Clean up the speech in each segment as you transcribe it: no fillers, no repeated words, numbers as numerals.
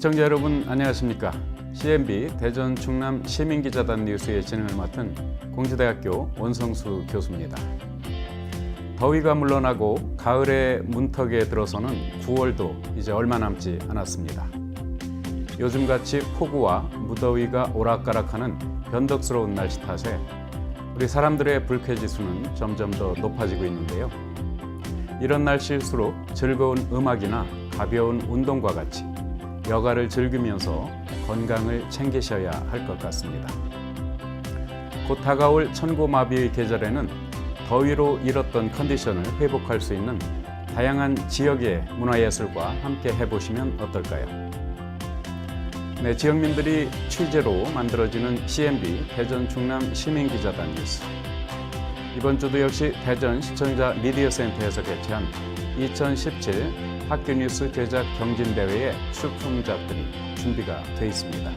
시청자 여러분 안녕하십니까? CNB 대전 충남 시민기자단 뉴스의 진행을 맡은 공주대학교 원성수 교수입니다. 더위가 물러나고 가을의 문턱에 들어서는 9월도 이제 얼마 남지 않았습니다. 요즘같이 폭우와 무더위가 오락가락하는 변덕스러운 날씨 탓에 우리 사람들의 불쾌지수는 점점 더 높아지고 있는데요. 이런 날씨일수록 즐거운 음악이나 가벼운 운동과 같이 여가를 즐기면서 건강을 챙기셔야 할 것 같습니다. 곧 다가올 천고마비의 계절에는 더위로 잃었던 컨디션을 회복할 수 있는 다양한 지역의 문화예술과 함께 해보시면 어떨까요? 네, 지역민들이 취재로 만들어지는 CNB 대전 충남 시민기자단 뉴스. 이번 주도 역시 대전 시청자 미디어센터에서 개최한 2017 학교뉴스 제작 경진대회의 출품작들이 준비가 되어 있습니다.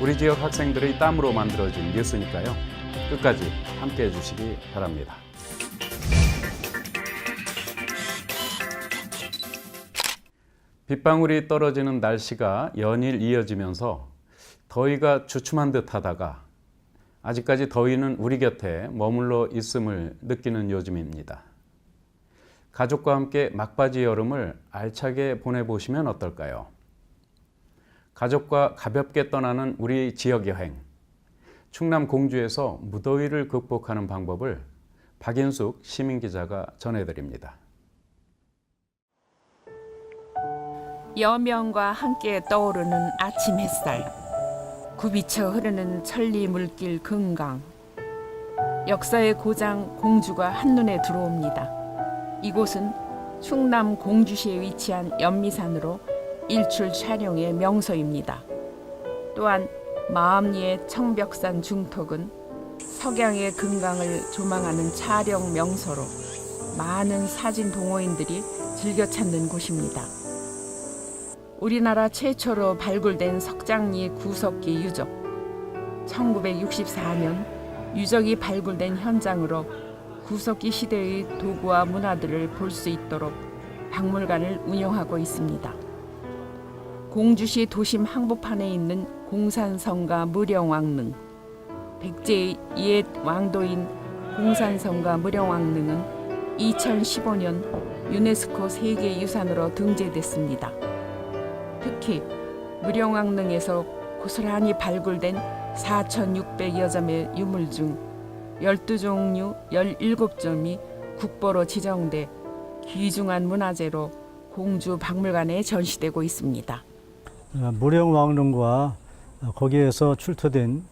우리 지역 학생들의 땀으로 만들어진 뉴스니까요. 끝까지 함께 해주시기 바랍니다. 빗방울이 떨어지는 날씨가 연일 이어지면서 더위가 주춤한 듯 하다가 아직까지 더위는 우리 곁에 머물러 있음을 느끼는 요즘입니다. 가족과 함께 막바지 여름을 알차게 보내보시면 어떨까요? 가족과 가볍게 떠나는 우리 지역 여행. 충남 공주에서 무더위를 극복하는 방법을 박인숙 시민기자가 전해드립니다. 여명과 함께 떠오르는 아침 햇살, 굽이쳐 흐르는 천리 물길 금강, 역사의 고장 공주가 한눈에 들어옵니다. 이곳은 충남 공주시에 위치한 연미산으로 일출 촬영의 명소입니다. 또한 마암리의 청벽산 중턱은 석양의 금강을 조망하는 촬영 명소로 많은 사진 동호인들이 즐겨 찾는 곳입니다. 우리나라 최초로 발굴된 석장리 구석기 유적, 1964년 유적이 발굴된 현장으로 구석기 시대의 도구와 문화들을 볼 수 있도록 박물관을 운영하고 있습니다. 공주시 도심 항복판에 있는 공산성가 무령왕릉, 백제의 옛 왕도인 공산성가 무령왕릉은 2015년 유네스코 세계유산으로 등재됐습니다. 특히 무령왕릉에서 고스란히 발굴된 4,600여 점의 유물 중 12종류 17점이 국보로 지정돼 귀중한 문화재로 공주 박물관에 전시되고 있습니다. 무령왕릉과 거기에서 출토된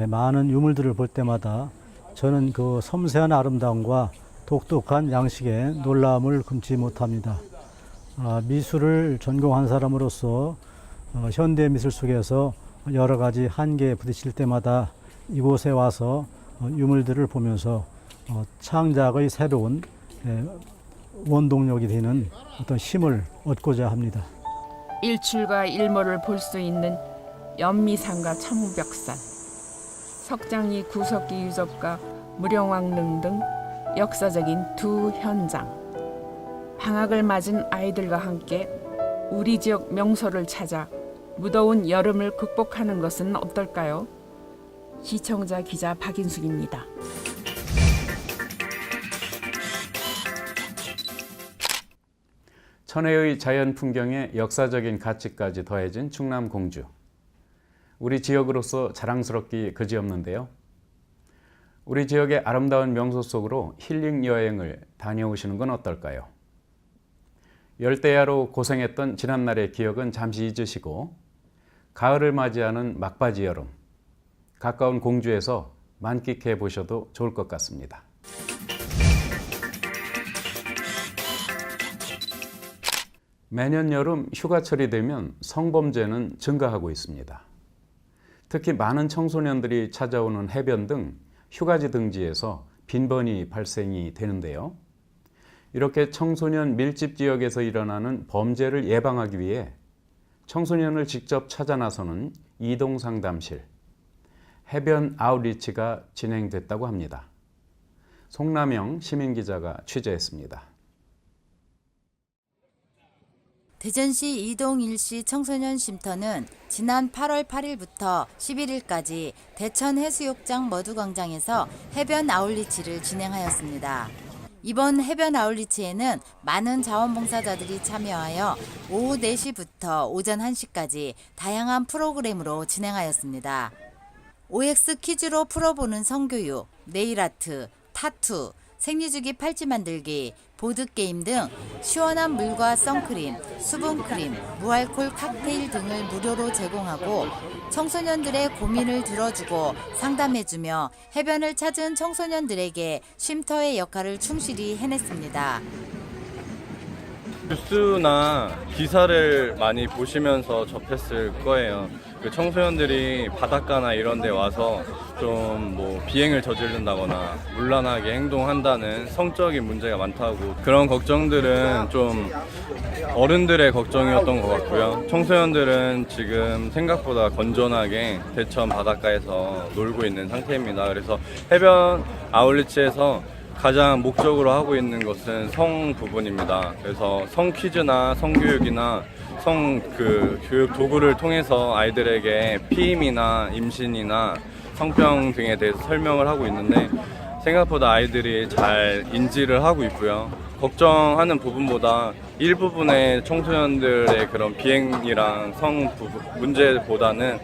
많은 유물들을 볼 때마다 저는 그 섬세한 아름다움과 독특한 양식에 놀라움을 금치 못합니다. 미술을 전공한 사람으로서 현대 미술 속에서 여러 가지 한계에 부딪힐 때마다 이곳에 와서 유물들을 보면서 창작의 새로운 원동력이 되는 어떤 힘을 얻고자 합니다. 일출과 일몰을 볼 수 있는 연미산과 청벽산, 석장리 구석기 유적과 무령왕릉 등 역사적인 두 현장. 방학을 맞은 아이들과 함께 우리 지역 명소를 찾아 무더운 여름을 극복하는 것은 어떨까요? 시청자 기자 박인숙입니다. 천혜의 자연 풍경에 역사적인 가치까지 더해진 충남 공주. 우리 지역으로서 자랑스럽기 그지없는데요. 우리 지역의 아름다운 명소 속으로 힐링 여행을 다녀오시는 건 어떨까요? 열대야로 고생했던 지난날의 기억은 잠시 잊으시고 가을을 맞이하는 막바지 여름, 가까운 공주에서 만끽해 보셔도 좋을 것 같습니다. 매년 여름 휴가철이 되면 성범죄는 증가하고 있습니다. 특히 많은 청소년들이 찾아오는 해변 등 휴가지 등지에서 빈번히 발생이 되는데요. 이렇게 청소년 밀집 지역에서 일어나는 범죄를 예방하기 위해 청소년을 직접 찾아 나서는 이동상담실, 해변 아웃리치가 진행됐다고 합니다. 송남영 시민기자가 취재했습니다. 대전시 이동 1시 청소년 쉼터는 지난 8월 8일부터 11일까지 대천 해수욕장 머두광장에서 해변 아울리치를 진행하였습니다. 이번 해변 아울리치에는 많은 자원봉사자들이 참여하여 오후 4시부터 오전 1시까지 다양한 프로그램으로 진행하였습니다. OX 퀴즈로 풀어보는 성교육, 네일아트, 타투, 생리주기 팔찌 만들기, 보드게임 등 시원한 물과 선크림, 수분크림, 무알콜 칵테일 등을 무료로 제공하고 청소년들의 고민을 들어주고 상담해주며 해변을 찾은 청소년들에게 쉼터의 역할을 충실히 해냈습니다. 뉴스나 기사를 많이 보시면서 접했을 거예요. 그 청소년들이 바닷가나 이런 데 와서 좀 뭐 비행을 저지른다거나 문란하게 행동한다는 성적인 문제가 많다고, 그런 걱정들은 좀 어른들의 걱정이었던 것 같고요. 청소년들은 지금 생각보다 건전하게 대천 바닷가에서 놀고 있는 상태입니다. 그래서 해변 아울리치에서 가장 목적으로 하고 있는 것은 성 부분입니다. 그래서 성 퀴즈나 성교육이나 교육 도구를 통해서 아이들에게 피임이나 임신이나 성병 등에 대해서 설명을 하고 있는데 생각보다 아이들이 잘 인지를 하고 있고요. 걱정하는 부분보다 일부분의 청소년들의 그런 비행이랑 문제보다는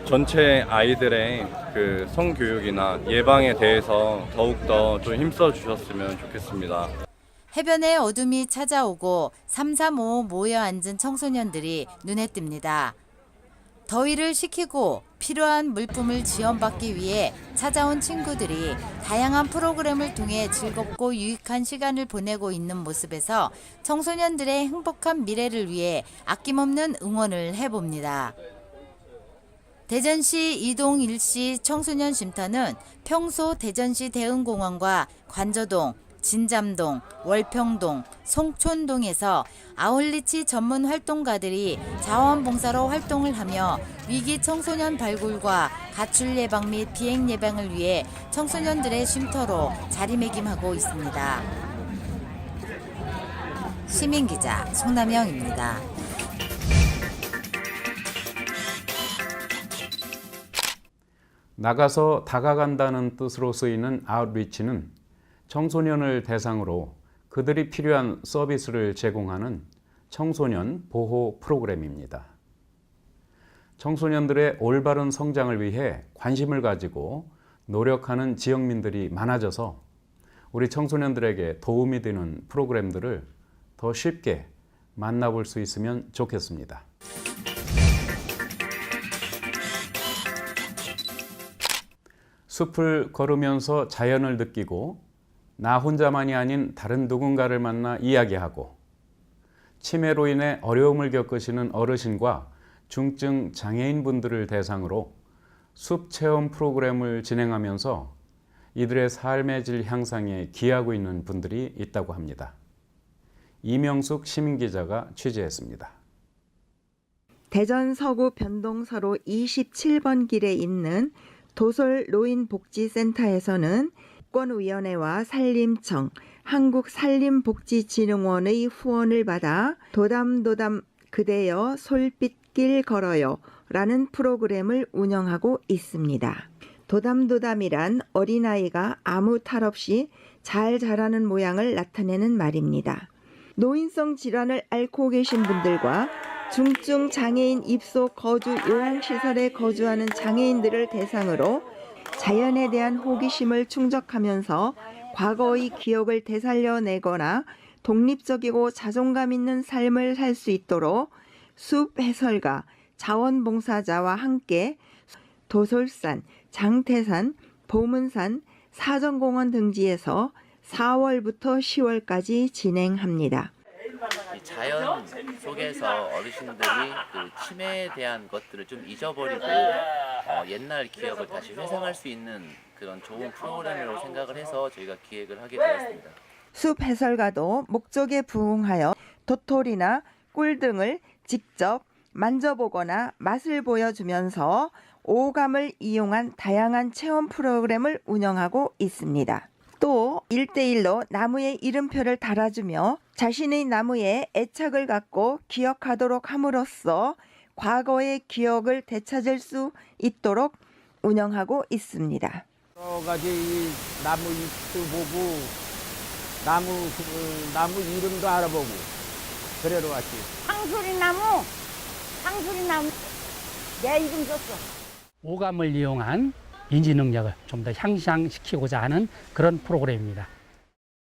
전체 아이들의 그 성교육이나 예방에 대해서 더욱더 좀 힘써 주셨으면 좋겠습니다. 해변에 어둠이 찾아오고 335 모여 앉은 청소년들이 눈에 띕니다. 더위를 식히고 필요한 물품을 지원받기 위해 찾아온 친구들이 다양한 프로그램을 통해 즐겁고 유익한 시간을 보내고 있는 모습에서 청소년들의 행복한 미래를 위해 아낌없는 응원을 해봅니다. 대전시 이동 1시 청소년 쉼터는 평소 대전시 대흥공원과 관저동, 진잠동, 월평동, 송촌동에서 아울리치 전문 활동가들이 자원봉사로 활동을 하며 위기 청소년 발굴과 가출 예방 및 비행 예방을 위해 청소년들의 쉼터로 자리매김하고 있습니다. 시민기자 송남영입니다. 나가서 다가간다는 뜻으로 쓰이는 아웃리치는 청소년을 대상으로 그들이 필요한 서비스를 제공하는 청소년 보호 프로그램입니다. 청소년들의 올바른 성장을 위해 관심을 가지고 노력하는 지역민들이 많아져서 우리 청소년들에게 도움이 되는 프로그램들을 더 쉽게 만나볼 수 있으면 좋겠습니다. 숲을 걸으면서 자연을 느끼고 나 혼자만이 아닌 다른 누군가를 만나 이야기하고 치매로 인해 어려움을 겪으시는 어르신과 중증 장애인분들을 대상으로 숲 체험 프로그램을 진행하면서 이들의 삶의 질 향상에 기여하고 있는 분들이 있다고 합니다. 이명숙 시민기자가 취재했습니다. 대전 서구 변동서로 27번 길에 있는 도솔 노인복지센터에서는 권위원회와 산림청, 한국산림복지진흥원의 후원을 받아 도담도담 그대여 솔빛길 걸어요 라는 프로그램을 운영하고 있습니다. 도담도담이란 어린아이가 아무 탈 없이 잘 자라는 모양을 나타내는 말입니다. 노인성 질환을 앓고 계신 분들과 중증 장애인 입소 거주 요양시설에 거주하는 장애인들을 대상으로 자연에 대한 호기심을 충족하면서 과거의 기억을 되살려내거나 독립적이고 자존감 있는 삶을 살 수 있도록 숲 해설가, 자원봉사자와 함께 도솔산, 장태산, 보문산, 사정공원 등지에서 4월부터 10월까지 진행합니다. 이 자연 속에서 어르신들이 그 치매에 대한 것들을 좀 잊어버리고 옛날 기억을 다시 회상할 수 있는 그런 좋은 프로그램이라고 생각을 해서 저희가 기획을 하게 되었습니다. 숲 해설가도 목적에 부응하여 도토리나 꿀 등을 직접 만져보거나 맛을 보여주면서 오감을 이용한 다양한 체험 프로그램을 운영하고 있습니다. 또 1대1로 나무에 이름표를 달아주며 자신의 나무에 애착을 갖고 기억하도록 함으로써 과거의 기억을 되찾을 수 있도록 운영하고 있습니다. 여러 가지 이 나무 잎도 보고 나무 이름도 알아보고 그래로 왔지. 상수리나무 내 이름 썼어. 오감을 이용한 인지 능력을 좀 더 향상시키고자 하는 그런 프로그램입니다.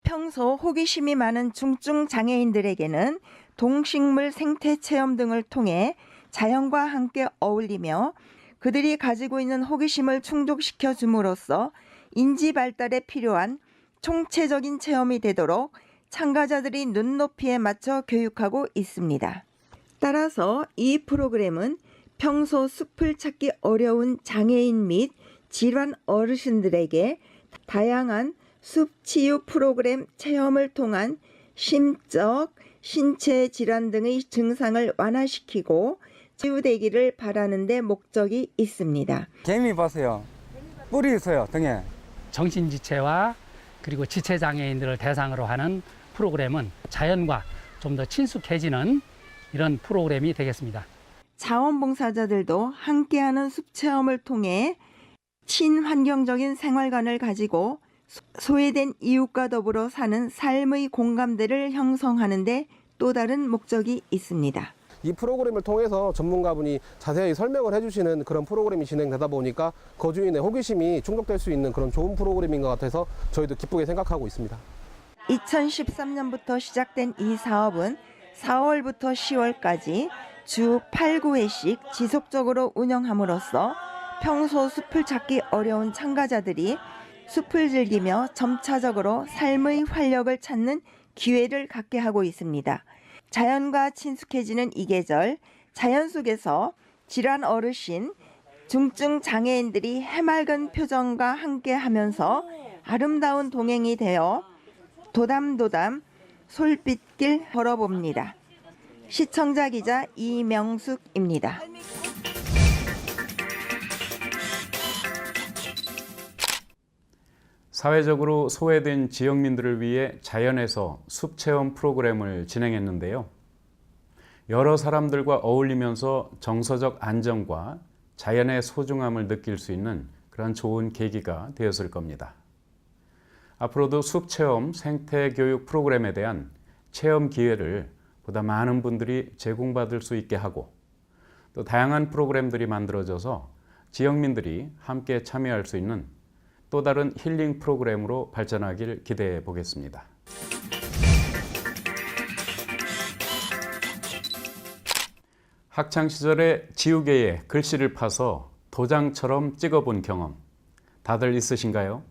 평소 호기심이 많은 중증 장애인들에게는 동식물 생태 체험 등을 통해 자연과 함께 어울리며 그들이 가지고 있는 호기심을 충족시켜 줌으로써 인지 발달에 필요한 총체적인 체험이 되도록 참가자들이 눈높이에 맞춰 교육하고 있습니다. 따라서 이 프로그램은 평소 숲을 찾기 어려운 장애인 및 질환 어르신들에게 다양한 숲 치유 프로그램 체험을 통한 심적, 신체 질환 등의 증상을 완화시키고 치유되기를 바라는 데 목적이 있습니다. 개미 보세요. 뿔이 있어요, 등에. 정신지체와 그리고 지체장애인들을 대상으로 하는 프로그램은 자연과 좀 더 친숙해지는 이런 프로그램이 되겠습니다. 자원봉사자들도 함께하는 숲체험을 통해 친환경적인 생활관을 가지고 소외된 이웃과 더불어 사는 삶의 공감대를 형성하는 데 또 다른 목적이 있습니다. 이 프로그램을 통해서 전문가분이 자세히 설명을 해주시는 그런 프로그램이 진행되다 보니까 거주인의 호기심이 충족될 수 있는 그런 좋은 프로그램인 것 같아서 저희도 기쁘게 생각하고 있습니다. 2013년부터 시작된 이 사업은 4월부터 10월까지 주 8, 9회씩 지속적으로 운영함으로써 평소 숲을 찾기 어려운 참가자들이 숲을 즐기며 점차적으로 삶의 활력을 찾는 기회를 갖게 하고 있습니다. 자연과 친숙해지는 이 계절, 자연 속에서 질환 어르신, 중증 장애인들이 해맑은 표정과 함께하면서 아름다운 동행이 되어 도담도담 솔빛길 걸어봅니다. 시청자 기자 이명숙입니다. 사회적으로 소외된 지역민들을 위해 자연에서 숲 체험 프로그램을 진행했는데요. 여러 사람들과 어울리면서 정서적 안정과 자연의 소중함을 느낄 수 있는 그런 좋은 계기가 되었을 겁니다. 앞으로도 숲 체험 생태 교육 프로그램에 대한 체험 기회를 보다 많은 분들이 제공받을 수 있게 하고 또 다양한 프로그램들이 만들어져서 지역민들이 함께 참여할 수 있는 또 다른 힐링 프로그램으로 발전하길 기대해 보겠습니다. 학창시절에 지우개에 글씨를 파서 도장처럼 찍어본 경험 다들 있으신가요?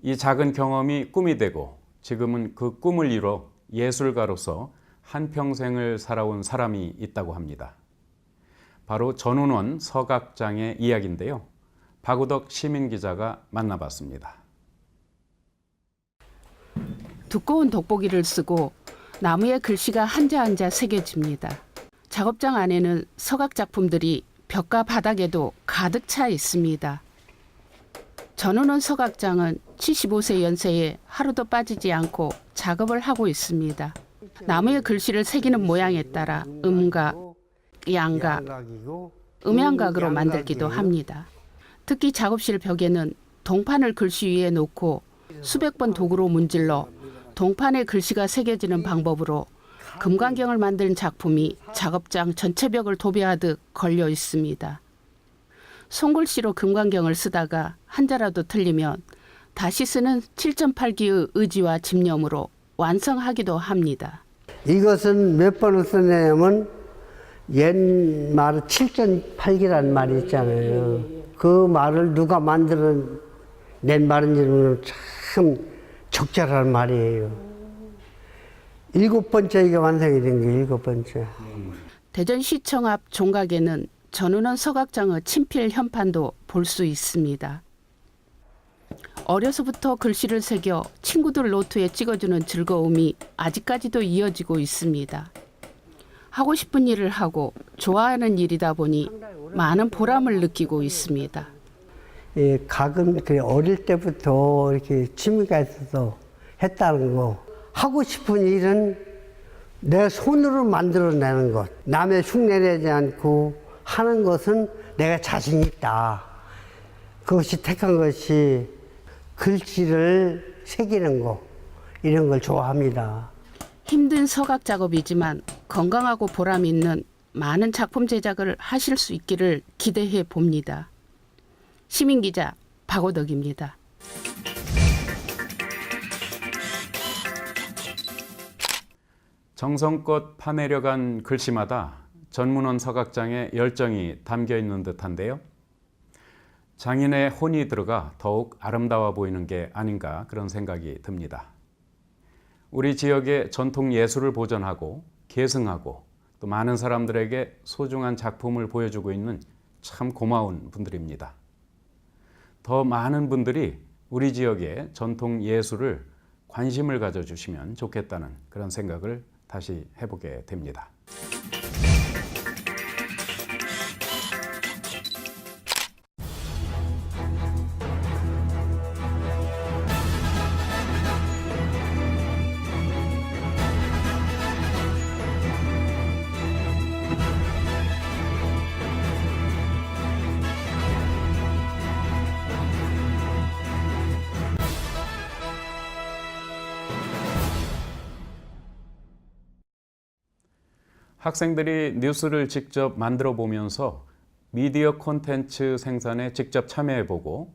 이 작은 경험이 꿈이 되고 지금은 그 꿈을 이뤄 예술가로서 한평생을 살아온 사람이 있다고 합니다. 바로 전운원 서각장의 이야기인데요. 박우덕 시민기자가 만나봤습니다. 두꺼운 돋보기를 쓰고 나무에 글씨가 한자 한자 새겨집니다. 작업장 안에는 서각 작품들이 벽과 바닥에도 가득 차 있습니다. 전우는 서각장은 75세 연세에 하루도 빠지지 않고 작업을 하고 있습니다. 나무에 글씨를 새기는 모양에 따라 음각, 양각, 음양각으로 만들기도 합니다. 특히 작업실 벽에는 동판을 글씨 위에 놓고 수백 번 도구로 문질러 동판에 글씨가 새겨지는 방법으로 금광경을 만든 작품이 작업장 전체 벽을 도배하듯 걸려 있습니다. 손글씨로 금광경을 쓰다가 한자라도 틀리면 다시 쓰는 7.8기의 의지와 집념으로 완성하기도 합니다. 이것은 몇 번을 쓰냐면 옛말 7.8기라는 말이 있잖아요. 그 말을 누가 만들어낸 말인지는 참 적절한 말이에요. 7번째 이게 완성이 된 게 7번째. 대전시청 앞 종각에는 전운원 서각장의 친필 현판도 볼 수 있습니다. 어려서부터 글씨를 새겨 친구들 노트에 찍어주는 즐거움이 아직까지도 이어지고 있습니다. 하고 싶은 일을 하고 좋아하는 일이다 보니 많은 보람을 느끼고 있습니다. 각은 어릴 때부터 이렇게 취미가 있어서 했다는 거. 하고 싶은 일은 내 손으로 만들어내는 것. 남의 흉내내지 않고 하는 것은 내가 자신 있다. 그것이 택한 것이 글씨를 새기는 거. 이런 걸 좋아합니다. 힘든 서각 작업이지만 건강하고 보람 있는 많은 작품 제작을 하실 수 있기를 기대해 봅니다. 시민기자 박오덕입니다. 정성껏 파내려간 글씨마다 전문원 서각장에 열정이 담겨 있는 듯한데요. 장인의 혼이 들어가 더욱 아름다워 보이는 게 아닌가 그런 생각이 듭니다. 우리 지역의 전통 예술을 보존하고 계승하고 또 많은 사람들에게 소중한 작품을 보여주고 있는 참 고마운 분들입니다. 더 많은 분들이 우리 지역의 전통 예술을 관심을 가져주시면 좋겠다는 그런 생각을 다시 해보게 됩니다. 학생들이 뉴스를 직접 만들어 보면서 미디어 콘텐츠 생산에 직접 참여해보고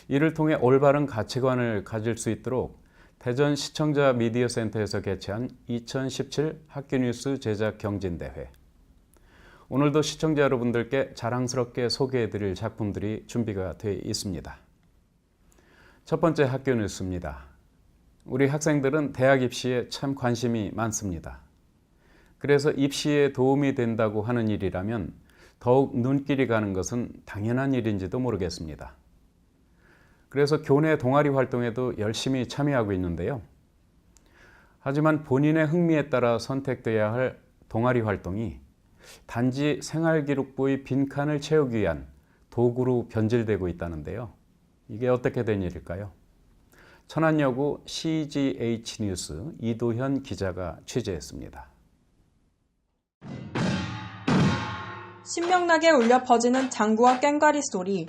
이를 통해 올바른 가치관을 가질 수 있도록 대전 시청자 미디어센터에서 개최한 2017 학교뉴스 제작 경진대회. 오늘도 시청자 여러분들께 자랑스럽게 소개해드릴 작품들이 준비가 되어 있습니다. 첫 번째 학교뉴스입니다. 우리 학생들은 대학 입시에 참 관심이 많습니다. 그래서 입시에 도움이 된다고 하는 일이라면 더욱 눈길이 가는 것은 당연한 일인지도 모르겠습니다. 그래서 교내 동아리 활동에도 열심히 참여하고 있는데요. 하지만 본인의 흥미에 따라 선택돼야 할 동아리 활동이 단지 생활기록부의 빈칸을 채우기 위한 도구로 변질되고 있다는데요. 이게 어떻게 된 일일까요? 천안여고 CGH 뉴스 이도현 기자가 취재했습니다. 신명나게 울려 퍼지는 장구와 꽹과리 소리.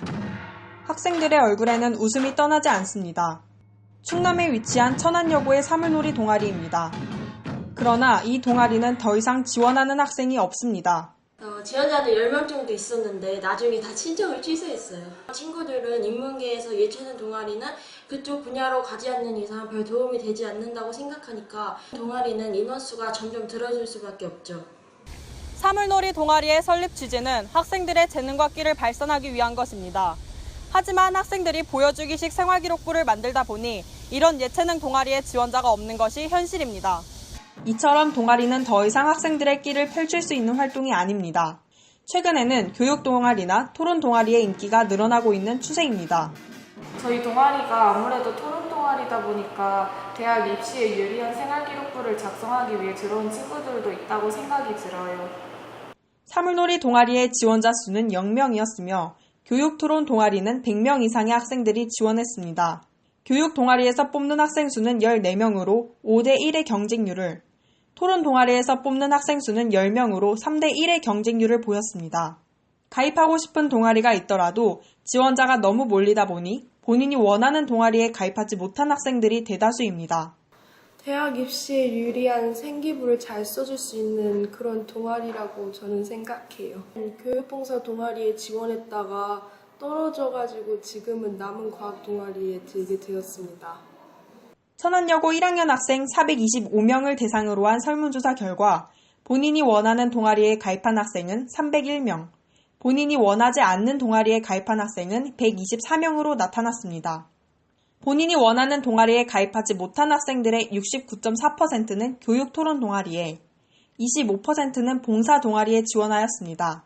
학생들의 얼굴에는 웃음이 떠나지 않습니다. 충남에 위치한 천안여고의 사물놀이 동아리입니다. 그러나 이 동아리는 더 이상 지원하는 학생이 없습니다. 지원자는 10명 정도 있었는데 나중에 다 신청을 취소했어요. 친구들은 인문계에서 예체능 동아리는 그쪽 분야로 가지 않는 이상 별 도움이 되지 않는다고 생각하니까 동아리는 인원수가 점점 줄어들 수밖에 없죠. 사물놀이 동아리의 설립 취지는 학생들의 재능과 끼를 발산하기 위한 것입니다. 하지만 학생들이 보여주기식 생활기록부를 만들다 보니 이런 예체능 동아리의 지원자가 없는 것이 현실입니다. 이처럼 동아리는 더 이상 학생들의 끼를 펼칠 수 있는 활동이 아닙니다. 최근에는 교육 동아리나 토론 동아리의 인기가 늘어나고 있는 추세입니다. 저희 동아리가 아무래도 토론 동아리다 보니까 대학 입시에 유리한 생활기록부를 작성하기 위해 들어온 친구들도 있다고 생각이 들어요. 사물놀이 동아리의 지원자 수는 0명이었으며 교육 토론 동아리는 100명 이상의 학생들이 지원했습니다. 교육 동아리에서 뽑는 학생 수는 14명으로 5대1의 경쟁률을, 토론 동아리에서 뽑는 학생 수는 10명으로 3대1의 경쟁률을 보였습니다. 가입하고 싶은 동아리가 있더라도 지원자가 너무 몰리다 보니 본인이 원하는 동아리에 가입하지 못한 학생들이 대다수입니다. 대학 입시에 유리한 생기부를 잘 써줄 수 있는 그런 동아리라고 저는 생각해요. 교육봉사 동아리에 지원했다가 떨어져가지고 지금은 남은 과학 동아리에 들게 되었습니다. 천안여고 1학년 학생 425명을 대상으로 한 설문조사 결과 본인이 원하는 동아리에 가입한 학생은 301명, 본인이 원하지 않는 동아리에 가입한 학생은 124명으로 나타났습니다. 본인이 원하는 동아리에 가입하지 못한 학생들의 69.4%는 교육 토론 동아리에, 25%는 봉사 동아리에 지원하였습니다.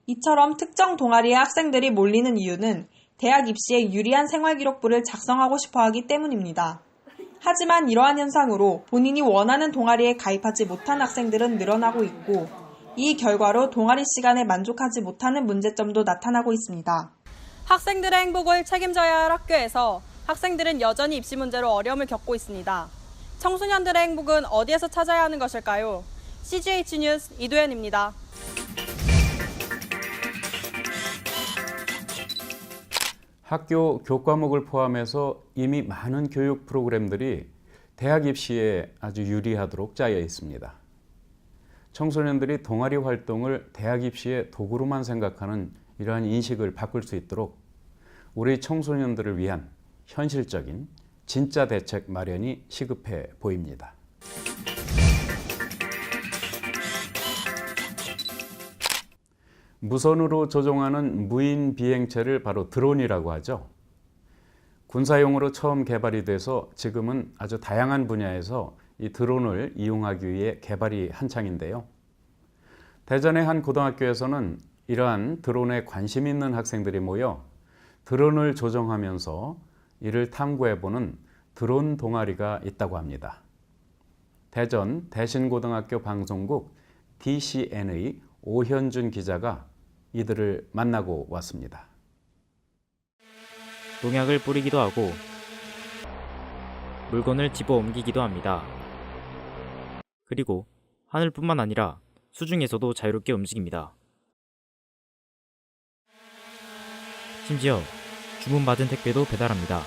이처럼 특정 동아리에 학생들이 몰리는 이유는 대학 입시에 유리한 생활기록부를 작성하고 싶어 하기 때문입니다. 하지만 이러한 현상으로 본인이 원하는 동아리에 가입하지 못한 학생들은 늘어나고 있고, 이 결과로 동아리 시간에 만족하지 못하는 문제점도 나타나고 있습니다. 학생들의 행복을 책임져야 할 학교에서 학생들은 여전히 입시 문제로 어려움을 겪고 있습니다. 청소년들의 행복은 어디에서 찾아야 하는 것일까요? CGH 뉴스 이도현입니다. 학교 교과목을 포함해서 이미 많은 교육 프로그램들이 대학 입시에 아주 유리하도록 짜여 있습니다. 청소년들이 동아리 활동을 대학 입시의 도구로만 생각하는 이러한 인식을 바꿀 수 있도록 우리 청소년들을 위한 현실적인 진짜 대책 마련이 시급해 보입니다. 무선으로 조종하는 무인 비행체를 바로 드론이라고 하죠. 군사용으로 처음 개발이 돼서 지금은 아주 다양한 분야에서 이 드론을 이용하기 위해 개발이 한창인데요. 대전의 한 고등학교에서는 이러한 드론에 관심 있는 학생들이 모여 드론을 조종하면서 이를 탐구해보는 드론 동아리가 있다고 합니다. 대전 대신고등학교 방송국 DCN의 오현준 기자가 이들을 만나고 왔습니다. 농약을 뿌리기도 하고 물건을 집어 옮기기도 합니다. 그리고 하늘뿐만 아니라 수중에서도 자유롭게 움직입니다. 심지어 주문받은 택배도 배달합니다.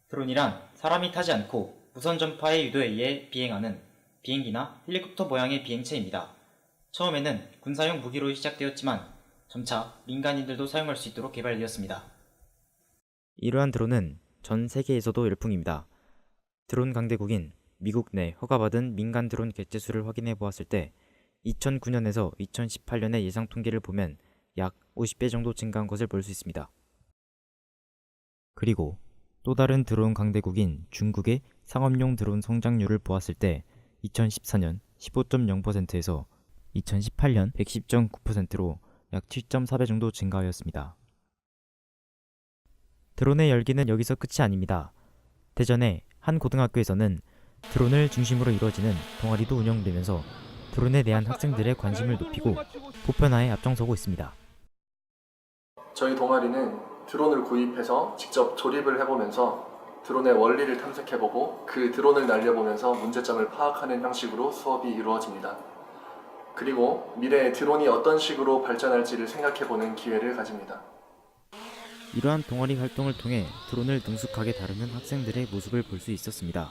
드론이란 사람이 타지 않고 무선 전파의 유도에 의해 비행하는 비행기나 헬리콥터 모양의 비행체입니다. 처음에는 군사용 무기로 시작되었지만 점차 민간인들도 사용할 수 있도록 개발되었습니다. 이러한 드론은 전 세계에서도 열풍입니다. 드론 강대국인 미국 내 허가받은 민간 드론 개체수를 확인해 보았을 때 2009년에서 2018년의 예상 통계를 보면 약 50배 정도 증가한 것을 볼 수 있습니다. 그리고 또 다른 드론 강대국인 중국의 상업용 드론 성장률을 보았을 때 2014년 15.0%에서 2018년 110.9%로 약 7.4배 정도 증가하였습니다. 드론의 열기는 여기서 끝이 아닙니다. 대전의 한 고등학교에서는 드론을 중심으로 이루어지는 동아리도 운영되면서 드론에 대한 학생들의 관심을 높이고 보편화에 앞장서고 있습니다. 저희 동아리는 드론을 구입해서 직접 조립을 해보면서 드론의 원리를 탐색해보고 그 드론을 날려보면서 문제점을 파악하는 형식으로 수업이 이루어집니다. 그리고 미래에 드론이 어떤 식으로 발전할지를 생각해보는 기회를 가집니다. 이러한 동아리 활동을 통해 드론을 능숙하게 다루는 학생들의 모습을 볼 수 있었습니다.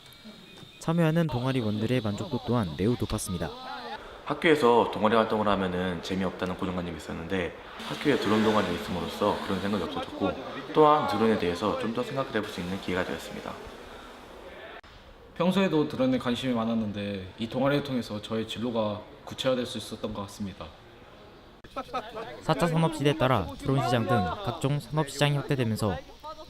참여하는 동아리원들의 만족도 또한 매우 높았습니다. 학교에서 동아리 활동을 하면은 재미없다는 고정관념이 있었는데 학교에 드론 동아리가 있음으로써 그런 생각이 없어졌고 또한 드론에 대해서 좀 더 생각을 해볼 수 있는 기회가 되었습니다. 평소에도 드론에 관심이 많았는데 이 동아리를 통해서 저의 진로가 구체화될 수 있었던 것 같습니다. 4차 산업시대에 따라 드론 시장 등 각종 산업시장이 확대되면서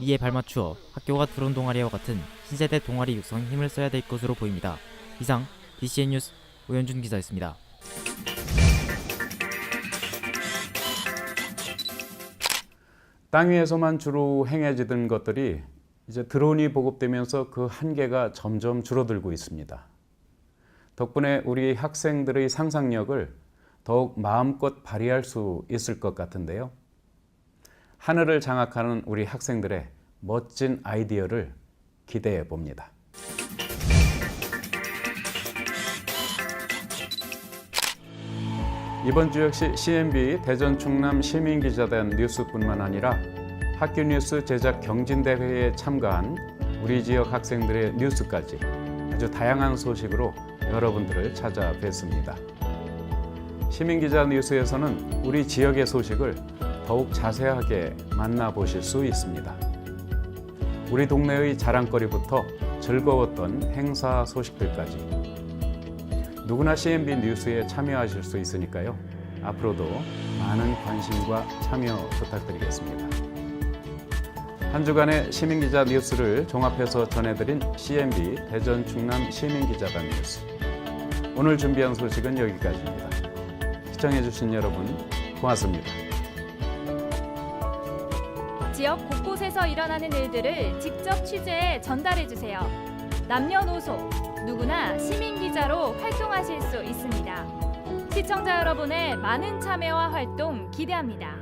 이에 발맞추어 학교가 드론 동아리와 같은 신세대 동아리 육성에 힘을 써야 될 것으로 보입니다. 이상 DCN 뉴스 오현준 기자였습니다. 땅 위에서만 주로 행해지던 것들이 이제 드론이 보급되면서 그 한계가 점점 줄어들고 있습니다. 덕분에 우리 학생들의 상상력을 더욱 마음껏 발휘할 수 있을 것 같은데요. 하늘을 장악하는 우리 학생들의 멋진 아이디어를 기대해 봅니다. 이번 주 역시 CNB 대전 충남 시민기자단 뉴스뿐만 아니라 학교 뉴스 제작 경진대회에 참가한 우리 지역 학생들의 뉴스까지 아주 다양한 소식으로 여러분들을 찾아뵙습니다. 시민기자 뉴스에서는 우리 지역의 소식을 더욱 자세하게 만나보실 수 있습니다. 우리 동네의 자랑거리부터 즐거웠던 행사 소식들까지 누구나 CNB 뉴스에 참여하실 수 있으니까요. 앞으로도 많은 관심과 참여 부탁드리겠습니다. 한 주간의 시민기자 뉴스를 종합해서 전해드린 CNB 대전 충남 시민기자단 뉴스. 오늘 준비한 소식은 여기까지입니다. 시청해주신 여러분 고맙습니다. 지역 곳곳에서 일어나는 일들을 직접 취재해 전달해주세요. 남녀노소 누구나 시민기자로 활동하실 수 있습니다. 시청자 여러분의 많은 참여와 활동 기대합니다.